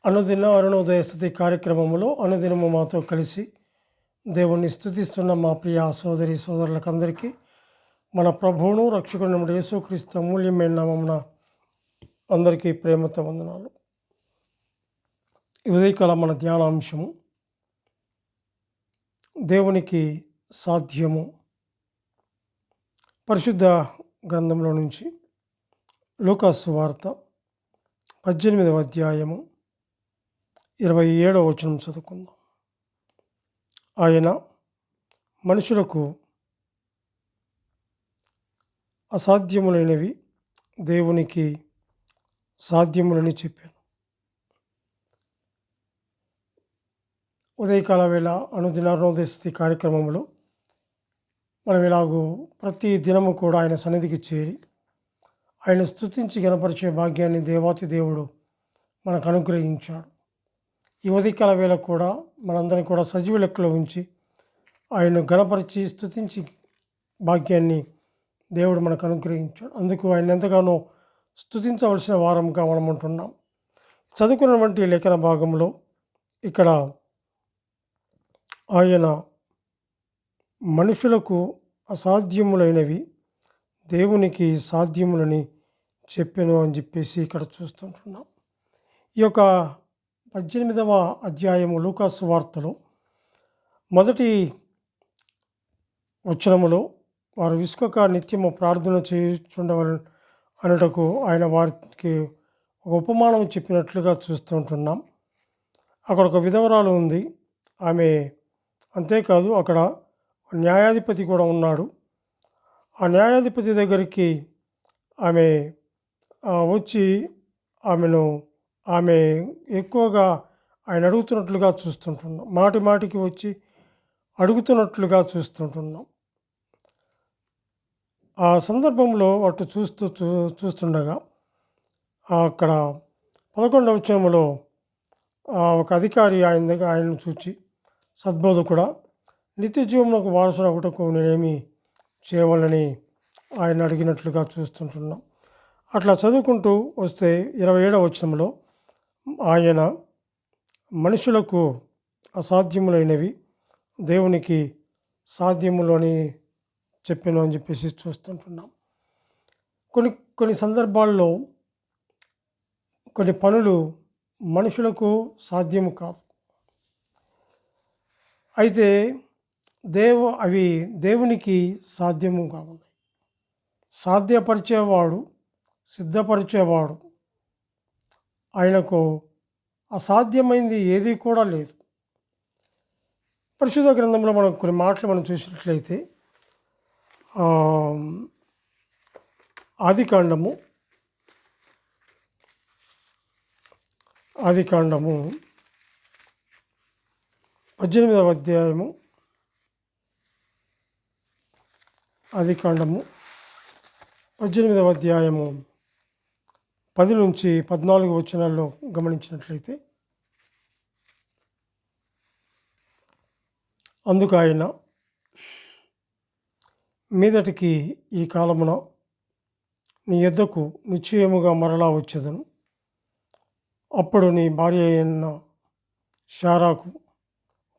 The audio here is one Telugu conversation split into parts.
అనుదిన అరుణోదయ స్తుతి కార్యక్రమంలో అనుదినము మాతో కలిసి దేవుణ్ణి స్తుతిస్తున్న మా ప్రియ సోదరి సోదరులకందరికీ మన ప్రభువును రక్షకుడు యేసుక్రీస్తు అమూల్యమైన నామమున అందరికీ ప్రేమతో వందనాలు. ఈ ఉదయకాల మన ధ్యానాంశము దేవునికి సాధ్యము. పరిశుద్ధ గ్రంథంలో నుంచి లూకాసు సువార్త 18వ అధ్యాయము 27వ వచనం చదువుకుందాం. ఆయన మనుషులకు అసాధ్యములైనవి దేవునికి సాధ్యములని చెప్పాను. ఉదయకాల వేళ అనుదిన అరుణోదయ స్తుతి కార్యక్రమంలో మనం ఇలాగూ ప్రతి దినము కూడా ఆయన సన్నిధికి చేరి ఆయన స్తుతించి గణపరిచే భాగ్యాన్ని దేవాతి దేవుడు మనకు అనుగ్రహించాడు. ఈ ఉదయకాల వేళ కూడా మనందరినీ కూడా సజీవ లెక్కలో ఉంచి ఆయన గణపరిచి స్తుతించి భాగ్యాన్ని దేవుడు మనకు అనుగ్రహించాడు. అందుకు ఆయన ఎంతగానో స్తుతించవలసిన వారంగా మనం ఉంటున్నాం. చదువుకున్నటువంటి లేఖన భాగంలో ఇక్కడ ఆయన మనుషులకు అసాధ్యములైనవి దేవునికి సాధ్యములని చెప్పాను అని చెప్పేసి ఇక్కడ చూస్తుంటున్నాం. ఈ యొక్క 18వ అధ్యాయము లూకాసు వార్తలో మొదటి వచనములో వారు విసుకక నిత్యము ప్రార్థన చేయుచుండవలను అనుటకు ఆయన వారికి ఒక ఉపమానం చెప్పినట్లుగా చూస్తుంటున్నాం. అక్కడ ఒక విధవరాలు ఉంది. ఆమె అంతేకాదు అక్కడ న్యాయాధిపతి కూడా ఉన్నాడు. ఆ న్యాయాధిపతి దగ్గరికి ఆమె వచ్చి ఆమె ఎక్కువగా ఆయన అడుగుతున్నట్లుగా చూస్తుంటున్నాం. మాటి మాటికి వచ్చి అడుగుతున్నట్లుగా చూస్తుంటున్నాం. ఆ సందర్భంలో అటు చూస్తుండగా అక్కడ 11వ వచనంలో ఒక అధికారి ఆయనను చూచి, సద్బోధకుడా, నిత్య జీవమునకు వారసుడు ఒకటకు నేనేమి చేయవాలని ఆయన అడిగినట్లుగా చూస్తుంటున్నాం. అట్లా చదువుకుంటూ వస్తే 27వ వచనంలో ఆయన మనుషులకు అసాధ్యములైనవి దేవునికి సాధ్యములు అని చెప్పాను అని చెప్పేసి చూస్తుంటున్నాం. కొన్ని సందర్భాల్లో కొన్ని పనులు మనుషులకు సాధ్యము కాదు. అయితే అవి దేవునికి సాధ్యముగా ఉన్నాయి. సాధ్యపరిచేవాడు, సిద్ధపరిచేవాడు, ఆయనకు అసాధ్యమైంది ఏది కూడా లేదు. పరిశుద్ధ గ్రంథంలో మనం కొన్ని మాటలు మనం చూసినట్లయితే ఆదికాండము 18వ అధ్యాయము ఆదికాండము 18వ అధ్యాయము 10 నుంచి 14 వచనాల్లో గమనించినట్లయితే, అందుకు ఆయన, మీదటికి ఈ కాలమున నీ యొద్దకు నిశ్చయముగా మరలా వచ్చేదను. అప్పుడు నీ భార్య అయిన శారాకు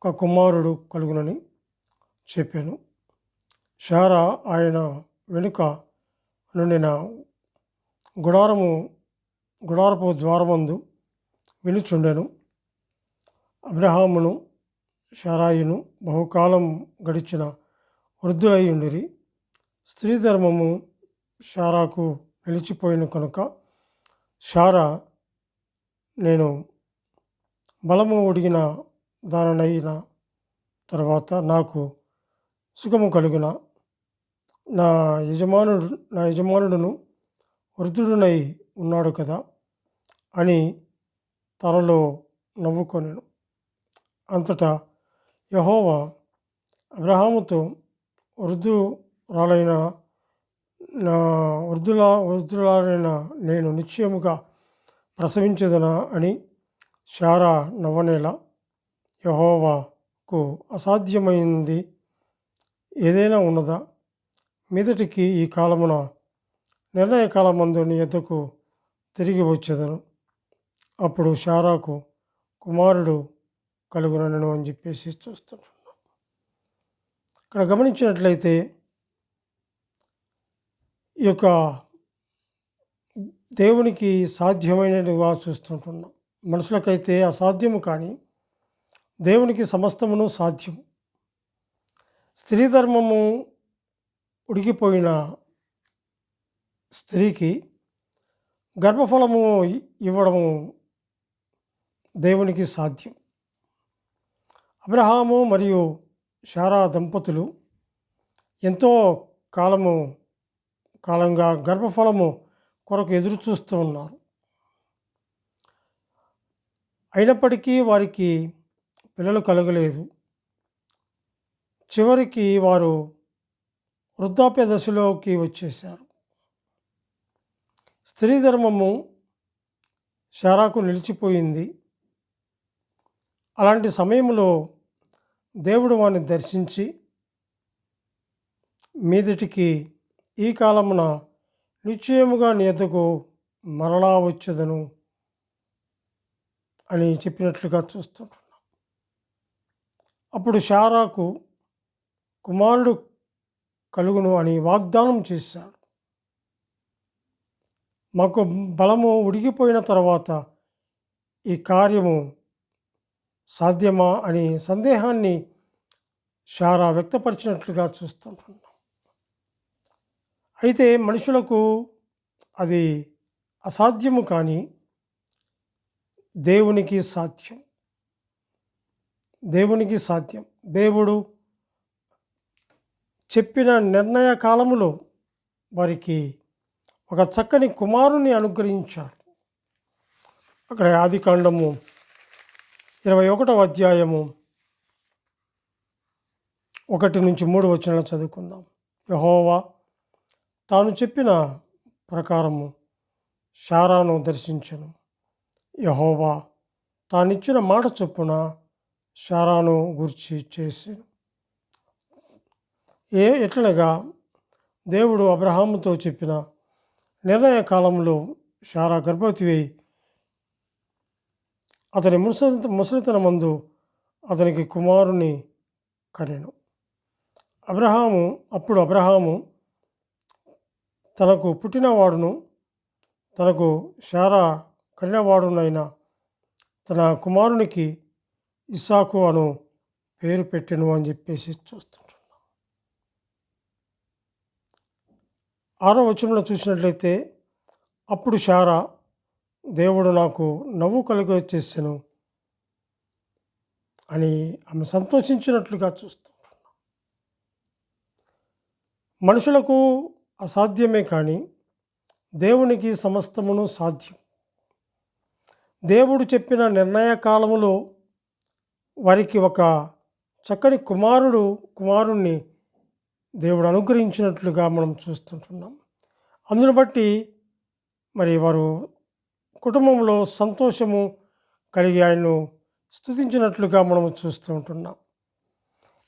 ఒక కుమారుడు కలుగునని చెప్పాను. శారా ఆయన వెనుక నుండిన గుడారపు ద్వారమందు వినుచుండెను. అబ్రహామును శారాయును బహుకాలం గడిచిన వృద్ధులై ఉండిరి. స్త్రీ ధర్మము శారాకు నిలిచిపోయిన కనుక శారా, నేను బలము ఒడిగిన దాననైన తర్వాత నాకు సుఖము కలుగున, నా యజమానుడును వృద్ధుడునై ఉన్నాడు కదా అని తనలో నవ్వుకొనెను. అంతటా యెహోవా అబ్రహాముతో, వృద్ధురాలైన నేను నిశ్చయముగా ప్రసవించదునా అని శారా నవ్వనేలా, యెహోవాకు అసాధ్యమైంది ఏదైనా ఉన్నదా? మీదటికి ఈ కాలమున నిర్ణయకాలమందు నీ యొద్దకు తిరిగి వచ్చేదను. అప్పుడు శారాకు కుమారుడు కలుగునను అని చెప్పేసి చూస్తుంటున్నాం. ఇక్కడ గమనించినట్లయితే ఈ యొక్క దేవునికి సాధ్యమైనదిగా చూస్తుంటున్నాం. మనుషులకైతే అసాధ్యము, కానీ దేవునికి సమస్తమును సాధ్యం. స్త్రీ ధర్మము ఉడికిపోయిన స్త్రీకి గర్భఫలము ఇవ్వడము దేవునికి సాధ్యం. అబ్రహాము మరియు శారా దంపతులు ఎంతో కాలంగా గర్భఫలము కొరకు ఎదురు చూస్తూ ఉన్నారు. అయినప్పటికీ వారికి పిల్లలు కలగలేదు. చివరికి వారు వృద్ధాప్య దశలోకి వచ్చేశారు. స్త్రీ ధర్మము శారాకు నిలిచిపోయింది. అలాంటి సమయంలో దేవుడు వారిని దర్శించి, మీదటికి ఈ కాలమున నిశ్చయముగా నీ యొద్దకు మరలా వచ్చేదను అని చెప్పినట్లుగా చూస్తుంటున్నాం. అప్పుడు శారాకు కుమారుడు కలుగును అని వాగ్దానం చేశాడు. మాకు బలము ఉడికిపోయిన తర్వాత ఈ కార్యము సాధ్యమా అని సందేహాన్ని శారా వ్యక్తపరిచినట్లుగా చూస్తుంటున్నాం. అయితే మనుషులకు అది అసాధ్యము, కానీ దేవునికి సాధ్యం. దేవునికి సాధ్యం. దేవుడు చెప్పిన నిర్ణయ కాలములో వారికి ఒక చక్కని కుమారుని అనుగ్రహించాడు. అక్కడ ఆదికాండము 21వ అధ్యాయము 1-3 వచనాలు చదువుకుందాం. యెహోవా తాను చెప్పిన ప్రకారము శారాను దర్శించెను. యెహోవా తానిచ్చిన మాట చొప్పున శారాను గూర్చి చేసెను. ఎట్లనగా దేవుడు అబ్రహాముతో చెప్పిన నిర్ణయ కాలంలో శారా గర్భవతి అయి అతని ముసలితనమందు అతనికి కుమారుని కనెను. అబ్రహాము తనకు పుట్టినవాడును తనకు శారా కనినవాడునైన తన కుమారునికి ఇస్సాకు అను పేరు పెట్టెను అని చెప్పేసి చూస్తుంటున్నాం. 6వ వచనంలో చూసినట్లయితే, అప్పుడు శారా దేవుడు నాకు నవ్వు కలుగచేసెను అని ఆమె సంతోషించినట్లుగా చూస్తుంటున్నాం. మనుషులకు అసాధ్యమే, కానీ దేవునికి సమస్తమును సాధ్యం. దేవుడు చెప్పిన నిర్ణయ కాలములో వారికి ఒక చక్కని కుమారుణ్ణి దేవుడు అనుగ్రహించినట్లుగా మనం చూస్తుంటున్నాం. అందును బట్టి మరి వారు కుటుంబంలో సంతోషము కలిగి ఆయన్ను స్తుతించినట్లుగా మనము చూస్తూ ఉంటున్నాం.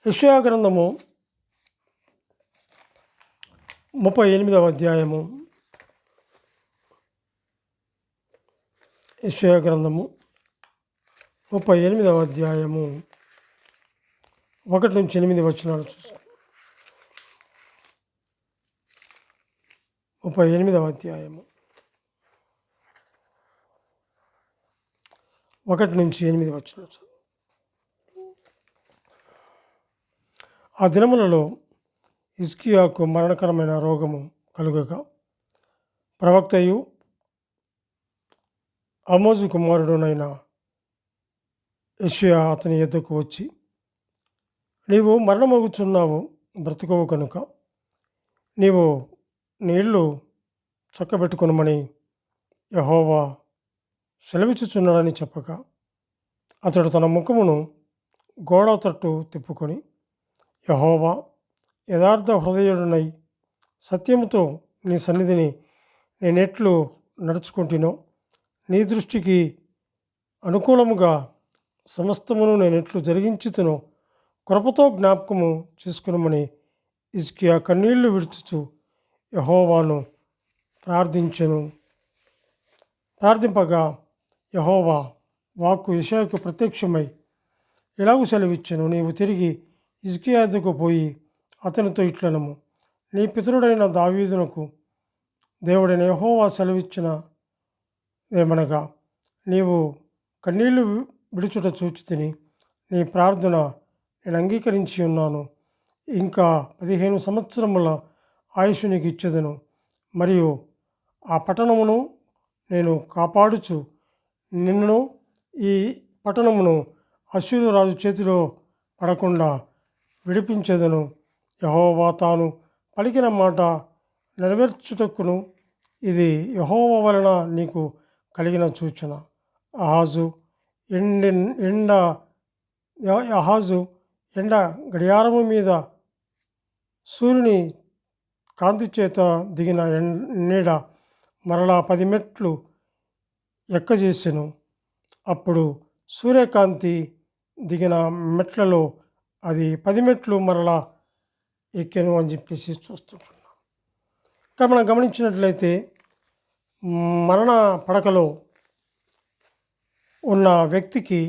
యెషయా గ్రంథము 38వ అధ్యాయము యెషయా గ్రంథము 38వ అధ్యాయము 1-8 వచనాలు చూసుకుంటాం. 38వ అధ్యాయము 1-8 వచనాలు. ఆ దినములలో హిజ్కియాకు మరణకరమైన రోగము కలుగగా ప్రవక్తయు ఆమోజు కుమారుడునైన యెషయా అతని యొద్దకు వచ్చి, నీవు మరణమగుచున్నావు, బ్రతుకోవు కనుక నీవు నీ ఇల్లు చక్కబెట్టుకొనమని యెహోవా సెలవిచ్చుచున్నాడని చెప్పగా, అతడు తన ముఖమును గోడ తట్టు తిప్పుకొని, యెహోవా యథార్థ హృదయుడునై సత్యముతో నీ సన్నిధిని నేనెట్లు నడుచుకుంటునో, నీ దృష్టికి అనుకూలముగా సమస్తమును నేనెట్లు జరిగించుతునో కృపతో జ్ఞాపకము చేసుకునమని హిజ్కియా కన్నీళ్లు విడుచుచు యెహోవాను ప్రార్థింపగా యెహోవా వాక్కు యెషయాకు ప్రత్యక్షమై ఇలాగు సెలవిచ్చెను, నీవు తిరిగి హిజ్కియా యొద్దకు పోయి అతనితో ఇట్లనము, నీ పితరుడైన దావీదునకు దేవుడైన యెహోవా సెలవిచ్చిన ఏమనగా, నీవు కన్నీళ్లు విడుచుట చూచితిని, నీ ప్రార్థన నేను అంగీకరించి ఉన్నాను. ఇంకా 15 సంవత్సరముల ఆయుష్ నీకు ఇచ్చేదను, మరియు ఆ పట్టణమును నేను కాపాడుచు నిన్ను ఈ పట్టణమును అశ్షూరు రాజు చేతిలో పడకుండా విడిపించేదను. యెహోవా తాను పలికిన మాట నెరవేర్చుటకును ఇది యెహోవా వలన నీకు కలిగిన సూచన. అహాజు ఎండ గడియారము మీద సూర్యుని కాంతి చేత దిగిన నీడ మరలా 10 మెట్లు ఎక్కజేసెను. అప్పుడు సూర్యకాంతి దిగిన మెట్లలో అది 10 మెట్లు మరలా ఎక్కెను అని చెప్పేసి చూస్తుంటున్నాం. ఇక్కడ మనం గమనించినట్లయితే మరణ పడకలో ఉన్న వ్యక్తికి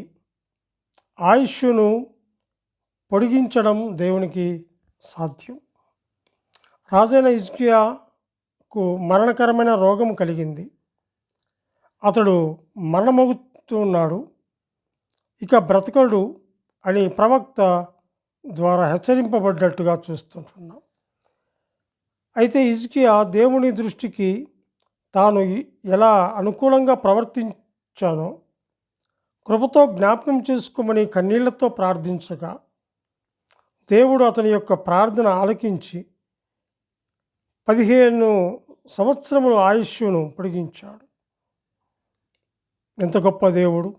ఆయుష్ను పొడిగించడం దేవునికి సాధ్యం. రాజైన హిజ్కియాకు మరణకరమైన రోగం కలిగింది. అతడు మరణమవుతున్నాడు, ఇక బ్రతకడు అని ప్రవక్త ద్వారా హెచ్చరింపబడ్డట్టుగా చూస్తుంటున్నాం. అయితే హిజ్కియా దేవుని దృష్టికి తాను ఎలా అనుకూలంగా ప్రవర్తించానో కృపతో జ్ఞాపకం చేసుకోమని కన్నీళ్లతో ప్రార్థించగా దేవుడు అతని యొక్క ప్రార్థన ఆలకించి 15 సంవత్సరముల ఆయుష్ను పొడిగించాడు. ఎంత గొప్ప దేవుడు!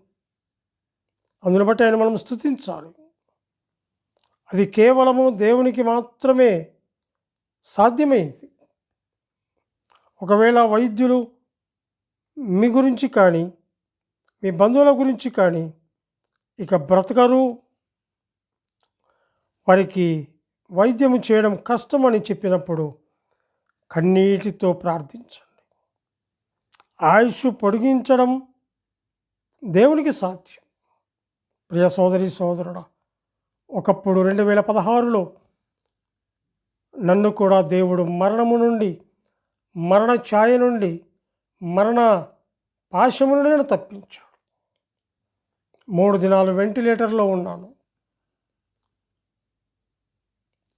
అందును బట్టి ఆయన మనం స్తుతించాలి. అది కేవలము దేవునికి మాత్రమే సాధ్యమైంది. ఒకవేళ వైద్యులు మీ గురించి కానీ మీ బంధువుల గురించి కానీ ఇక బ్రతకరు, వారికి వైద్యము చేయడం కష్టమని చెప్పినప్పుడు కన్నీటితో ప్రార్థించండి. ఆయుష్ పొడిగించడం దేవునికి సాధ్యం. ప్రియ సోదరి సోదరుడా, ఒకప్పుడు 2016లో నన్ను కూడా దేవుడు మరణము నుండి, మరణ ఛాయ నుండి, మరణ పాశము నుండి నన్ను తప్పించాడు. 3 దినాలు వెంటిలేటర్లో ఉన్నాను,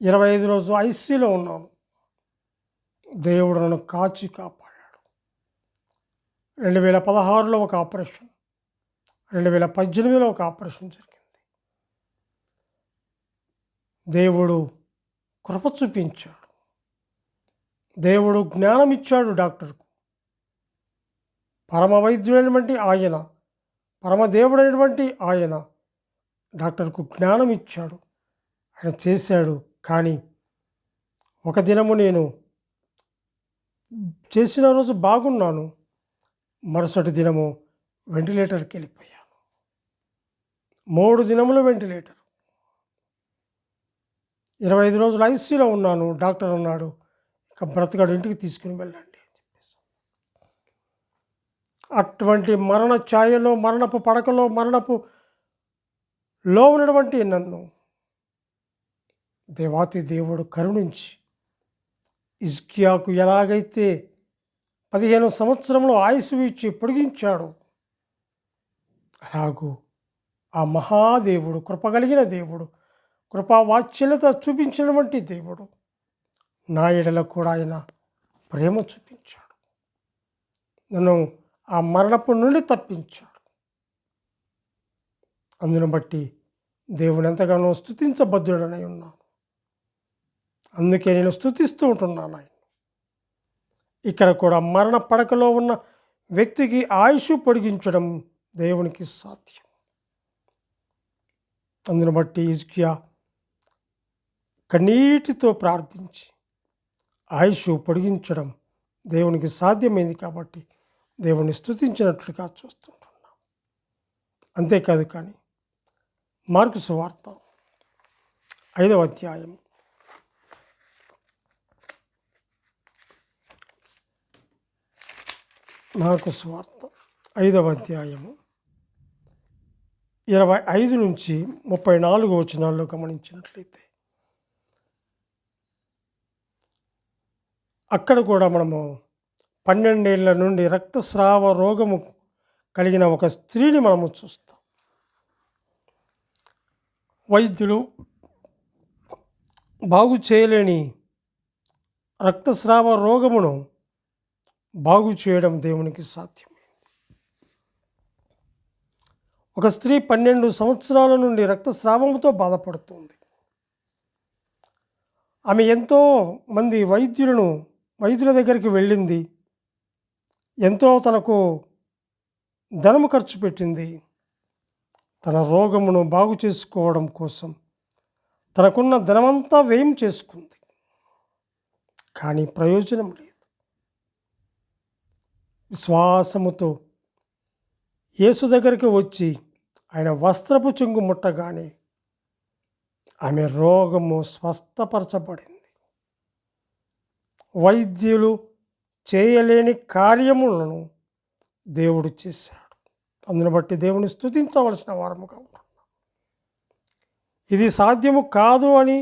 25 రోజులు ఐసీలో ఉన్నాను. దేవుడు నన్ను కాచి కాపాడాడు. 2016లో ఒక ఆపరేషన్, 2018లో ఒక ఆపరేషన్ జరిగింది. దేవుడు కృప చూపించాడు. దేవుడు జ్ఞానం ఇచ్చాడు డాక్టర్కు. పరమ వైద్యుడైనటువంటి ఆయన, పరమదేవుడైనటువంటి ఆయన డాక్టర్కు జ్ఞానం ఇచ్చాడు. ఆయన చేశాడు. కానీ ఒక దినము నేను చేసిన రోజు బాగున్నాను, మరుసటి దినము వెంటిలేటర్కి వెళ్ళిపోయాను. 3 దినములు వెంటిలేటర్, 25 రోజులు ఐసీలో ఉన్నాను. డాక్టర్ అన్నాడు, ఇక బ్రతకడు, ఇంటికి తీసుకుని వెళ్ళండి అని చెప్పేసి. అటువంటి మరణ ఛాయలో, మరణపు పడకలో, మరణపులో ఉన్నటువంటి నన్ను దేవాతి దేవుడు కరుణించి హిజ్కియాకు ఎలాగైతే 15 సంవత్సరంలో ఆయుసు ఇచ్చి పొడిగించాడు, అలాగూ ఆ మహాదేవుడు, కృపగలిగిన దేవుడు, కృపావాత్సల్యత చూపించినటువంటి దేవుడు నా ఎడల కూడా ఆయన ప్రేమ చూపించాడు. నన్ను ఆ మరణపు నుండి తప్పించాడు. అందును బట్టి దేవుని ఎంతగానో స్తుతించబద్ధుడనై ఉన్నాను. అందుకే నేను స్తుతిస్తూ ఉంటున్నాను ఆయన. ఇక్కడ కూడా మరణ పడకలో ఉన్న వ్యక్తికి ఆయుష్ పొడిగించడం దేవునికి సాధ్యం. అందును బట్టి హిజ్కియా కన్నీటితో ప్రార్థించి ఆయుష్ పొడిగించడం దేవునికి సాధ్యమైంది కాబట్టి దేవుని స్తుతించినట్లుగా చూస్తుంటున్నాం. అంతేకాదు కానీ మార్కు సువార్త 5వ అధ్యాయం 5వ అధ్యాయము 25 నుంచి 34 వచనాల్లో గమనించినట్లయితే అక్కడ కూడా మనము 12 ఏళ్ల నుండి రక్తస్రావ రోగము కలిగిన ఒక స్త్రీని మనము చూస్తాం. వైద్యులు బాగు చేయలేని రక్తస్రావ రోగమును బాగు చేయడం దేవునికి సాధ్యమే. ఒక స్త్రీ 12 సంవత్సరాల నుండి రక్తస్రావంతో బాధపడుతుంది. ఆమె ఎంతో మంది వైద్యుల దగ్గరికి వెళ్ళింది. ఎంతో తనకు ధనము ఖర్చు పెట్టింది. తన రోగమును బాగు చేసుకోవడం కోసం తనకున్న ధనమంతా వ్యయం చేసుకుంది. కానీ ప్రయోజనం లేదు. విశ్వాసముతో యేసు దగ్గరికి వచ్చి ఆయన వస్త్రపు చెంగు ముట్టగానే ఆమె రోగము స్వస్థపరచబడింది. వైద్యులు చేయలేని కార్యములను దేవుడు చేశాడు. అందును బట్టి దేవుని స్తుతించవలసిన వారముగా ఉన్నాం. ఇది సాధ్యము కాదు అని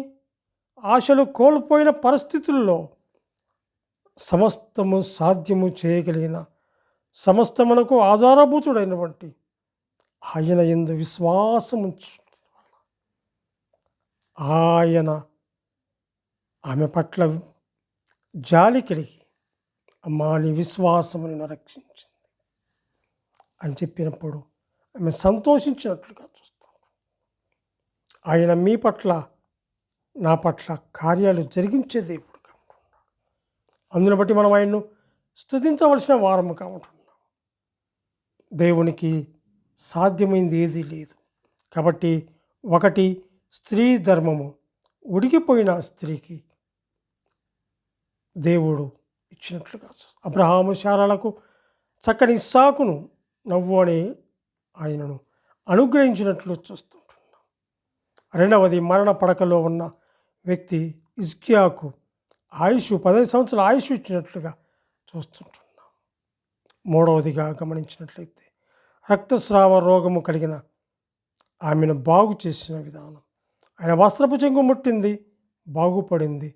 ఆశలు కోల్పోయిన పరిస్థితుల్లో సమస్తము సాధ్యము చేయగలిగిన సమస్తమునకు ఆధారభూతుడైనటువంటి ఆయన యందు విశ్వాసముంచు ఆయన ఆమె పట్ల జాలి కలిగి అమ్మా నీ విశ్వాసమును రక్షించింది అని చెప్పినప్పుడు ఆమె సంతోషించినట్లుగా చూస్తాం. ఆయన మీ పట్ల నా పట్ల కార్యాలు జరిగించే దేవుడుగా ఉంటున్నాడు. అందును బట్టి మనం ఆయన్ను స్తుతించవలసిన వారముగా ఉంటున్నాం. దేవునికి సాధ్యమైంది ఏదీ లేదు. కాబట్టి ఒకటి స్త్రీ ధర్మము, ఉడికిపోయిన స్త్రీకి దేవుడు ఇచ్చినట్లుగా అబ్రహాము శారాలకు చక్కని ఇస్సాకును నవ్వు అనే ఆయనను అనుగ్రహించినట్లు చూస్తుంటున్నాం. రెండవది మరణ పడకలో ఉన్న వ్యక్తి హిజ్కియాకు ఆయుష్ 15 సంవత్సరాల ఆయుష్ ఇచ్చినట్లుగా చూస్తుంటున్నాం. మూడవదిగా గమనించినట్లయితే రక్తస్రావ రోగము కలిగిన ఆమెను బాగు చేసిన విధానం. ఆయన వస్త్రపు చెంగు ముట్టింది, బాగుపడింది.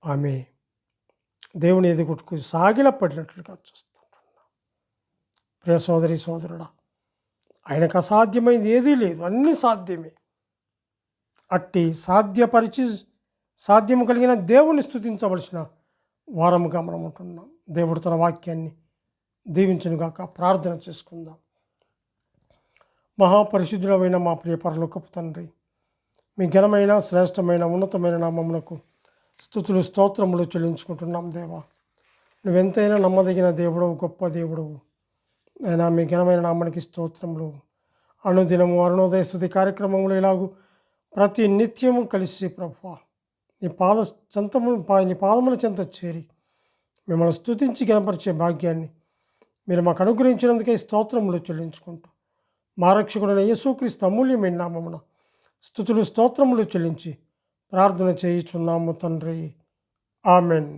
ఆమె దేవుని ఎదుగుటకు సాగిలపడినట్లుగా చూస్తుంటున్నాం. ప్రియ సోదరి సోదరుడా, ఆయనకు అసాధ్యమైంది ఏదీ లేదు, అన్నీ సాధ్యమే. అట్టి సాధ్యము కలిగిన దేవుని స్తుతించవలసిన వారముగా మనం ఉంటున్నాం. దేవుడు తన వాక్యాన్ని దీవించునుగాక. ప్రార్థన చేసుకుందాం. మహాపరిశుద్ధుడమైన మా ప్రియ పరలోకపు తండ్రి, మీ ఘనమైన శ్రేష్టమైన ఉన్నతమైన నామమునకు స్తుతులు స్తోత్రములు చెల్లించుకుంటున్నాం. దేవా, నువ్వెంతైనా నమ్మదగిన దేవుడవు, గొప్ప దేవుడవు. అయినా మీ ఘనమైన నామానికి స్తోత్రములు. అనుదినము అరుణోదయ స్తుతి కార్యక్రమములు ఇలాగూ ప్రతి నిత్యము కలిసి ప్రభువా నీ పాదముల చెంత చేరి మిమ్మల్ని స్తుతించి గణపరిచే భాగ్యాన్ని మీరు మాకు అనుగ్రహించినందుకే స్తోత్రములు చెల్లించుకుంటూ మా రక్షకుడైన యేసుక్రీస్తు అమూల్యమైన నామమున స్తుతులు స్తోత్రములు చెల్లించి ప్రార్థన చేయుచున్నాము తండ్రి. ఆమెన్.